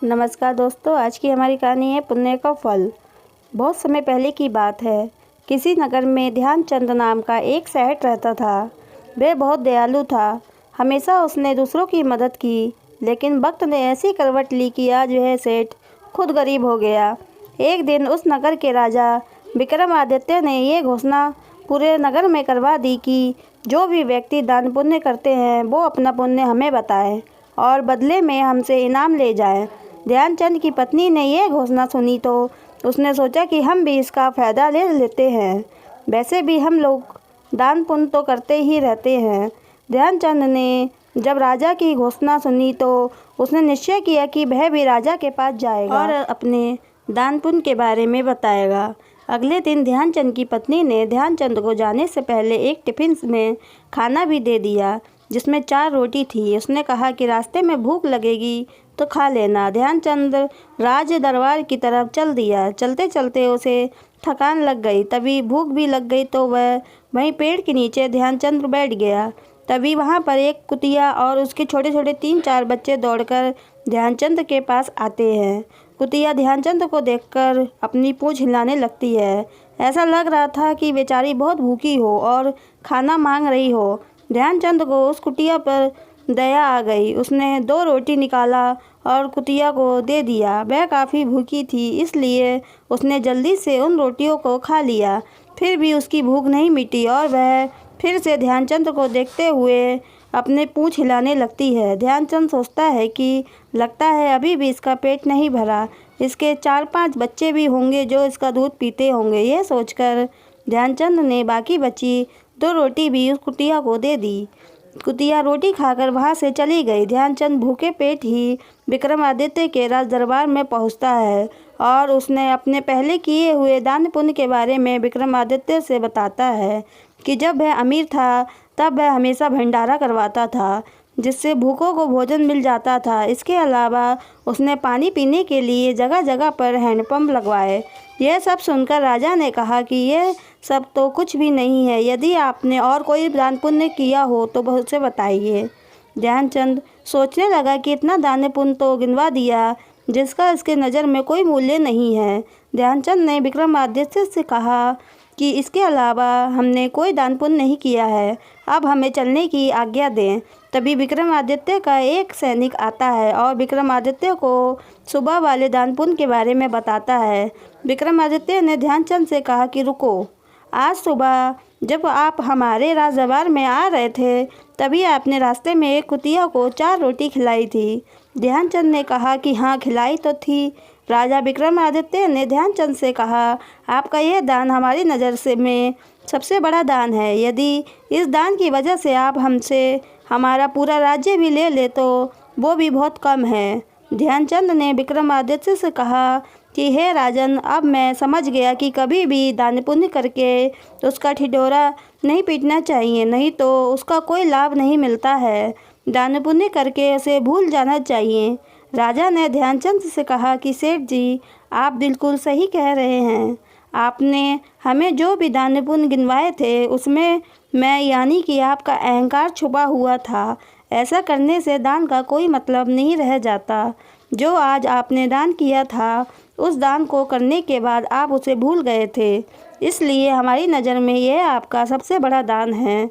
नमस्कार दोस्तों, आज की हमारी कहानी है पुण्य का फल। बहुत समय पहले की बात है। किसी नगर में ध्यानचंद नाम का एक सेठ रहता था। वह बहुत दयालु था। हमेशा उसने दूसरों की मदद की। लेकिन वक्त ने ऐसी करवट ली कि आज वह सेठ खुद गरीब हो गया। एक दिन उस नगर के राजा विक्रमादित्य ने ये घोषणा पूरे नगर में करवा दी कि जो भी व्यक्ति दान पुण्य करते हैं वो अपना पुण्य हमें बताए और बदले में हमसे इनाम ले जाए। ध्यानचंद की पत्नी ने यह घोषणा सुनी तो उसने सोचा कि हम भी इसका फ़ायदा ले लेते हैं। वैसे भी हम लोग दान पुण्य तो करते ही रहते हैं। ध्यानचंद ने जब राजा की घोषणा सुनी तो उसने निश्चय किया कि वह भी राजा के पास जाएगा और अपने दान पुण्य के बारे में बताएगा। अगले दिन ध्यानचंद की पत्नी ने ध्यानचंद को जाने से पहले एक टिफ़िन में खाना भी दे दिया जिसमें 4 रोटी थी। उसने कहा कि रास्ते में भूख लगेगी तो खा लेना। ध्यानचंद राज दरबार की तरफ चल दिया। चलते चलते उसे थकान लग गई, तभी भूख भी लग गई तो वह वहीं पेड़ के नीचे ध्यानचंद बैठ गया। तभी वहाँ पर एक कुतिया और उसके छोटे छोटे 3-4 बच्चे दौड़कर ध्यानचंद के पास आते हैं। कुतिया ध्यानचंद को देखकर अपनी पूंछ हिलाने लगती है। ऐसा लग रहा था कि बेचारी बहुत भूखी हो और खाना मांग रही हो। ध्यानचंद को उस कुतिया पर दया आ गई। उसने 2 रोटी निकाला और कुतिया को दे दिया। वह काफ़ी भूखी थी, इसलिए उसने जल्दी से उन रोटियों को खा लिया। फिर भी उसकी भूख नहीं मिटी और वह फिर से ध्यानचंद को देखते हुए अपने पूंछ हिलाने लगती है। ध्यानचंद सोचता है कि लगता है अभी भी इसका पेट नहीं भरा। इसके 4-5 बच्चे भी होंगे जो इसका दूध पीते होंगे। यह सोचकर ध्यानचंद ने बाकी बची 2 रोटी भी उस कुतिया को दे दी। कुतिया रोटी खाकर वहाँ से चली गई। ध्यानचंद भूखे पेट ही विक्रमादित्य के राज दरबार में पहुँचता है और उसने अपने पहले किए हुए दान पुण्य के बारे में विक्रमादित्य से बताता है कि जब वह अमीर था तब वह हमेशा भंडारा करवाता था जिससे भूखों को भोजन मिल जाता था। इसके अलावा उसने पानी पीने के लिए जगह जगह पर हैंडपंप लगवाए। यह सब सुनकर राजा ने कहा कि यह सब तो कुछ भी नहीं है। यदि आपने और कोई दान पुण्य किया हो तो उसे बताइए। ध्यानचंद सोचने लगा कि इतना दान पुण्य तो गिनवा दिया जिसका इसके नज़र में कोई मूल्य नहीं है। ध्यानचंद ने विक्रमादित्य से कहा कि इसके अलावा हमने कोई दान पुण्य नहीं किया है, अब हमें चलने की आज्ञा दें। तभी विक्रमादित्य का एक सैनिक आता है और विक्रमादित्य को सुबह वाले दान पुण्य के बारे में बताता है। विक्रमादित्य ने ध्यानचंद से कहा कि रुको, आज सुबह जब आप हमारे राज दरबार में आ रहे थे तभी आपने रास्ते में एक कुतिया को 4 रोटी खिलाई थी। ध्यानचंद ने कहा कि हाँ, खिलाई तो थी। राजा विक्रमादित्य ने ध्यानचंद से कहा, आपका यह दान हमारी नज़र से में सबसे बड़ा दान है। यदि इस दान की वजह से आप हमसे हमारा पूरा राज्य भी ले ले तो वो भी बहुत कम है। ध्यानचंद ने विक्रमादित्य से कहा कि हे राजन, अब मैं समझ गया कि कभी भी दान पुण्य करके उसका ठिठोरा नहीं पीटना चाहिए, नहीं तो उसका कोई लाभ नहीं मिलता है। दान पुण्य करके उसे भूल जाना चाहिए। राजा ने ध्यानचंद से कहा कि सेठ जी, आप बिल्कुल सही कह रहे हैं। आपने हमें जो भी दान पुण्य गिनवाए थे उसमें मैं यानी कि आपका अहंकार छुपा हुआ था। ऐसा करने से दान का कोई मतलब नहीं रह जाता। जो आज आपने दान किया था उस दान को करने के बाद आप उसे भूल गए थे, इसलिए हमारी नज़र में यह आपका सबसे बड़ा दान है।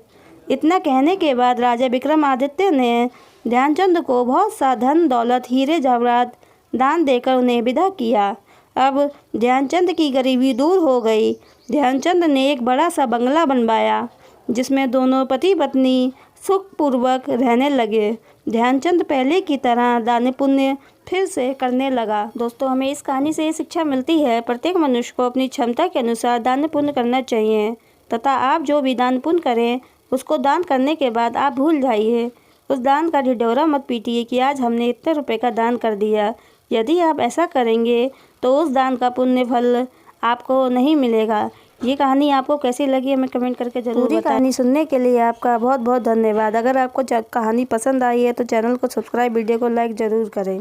इतना कहने के बाद राजा विक्रमादित्य ने ध्यानचंद को बहुत सा धन दौलत, हीरे जवाहरात दान देकर उन्हें विदा किया। अब ध्यानचंद की गरीबी दूर हो गई। ध्यानचंद ने एक बड़ा सा बंगला बनवाया जिसमें दोनों पति पत्नी सुखपूर्वक रहने लगे। ध्यानचंद पहले की तरह दान पुण्य फिर से करने लगा। दोस्तों, हमें इस कहानी से ये शिक्षा मिलती है, प्रत्येक मनुष्य को अपनी क्षमता के अनुसार दान पुण्य करना चाहिए तथा आप जो भी दान पुण्य करें उसको दान करने के बाद आप भूल जाइए। उस दान का ढिढोरा मत पीटिए कि आज हमने इतने रुपए का दान कर दिया। यदि आप ऐसा करेंगे तो उस दान का पुण्य फल आपको नहीं मिलेगा। ये कहानी आपको कैसी लगी हमें कमेंट करके जरूर बताएं। कहानी सुनने के लिए आपका बहुत बहुत धन्यवाद। अगर आपको कहानी पसंद आई है तो चैनल को सब्सक्राइब, वीडियो को लाइक ज़रूर करें।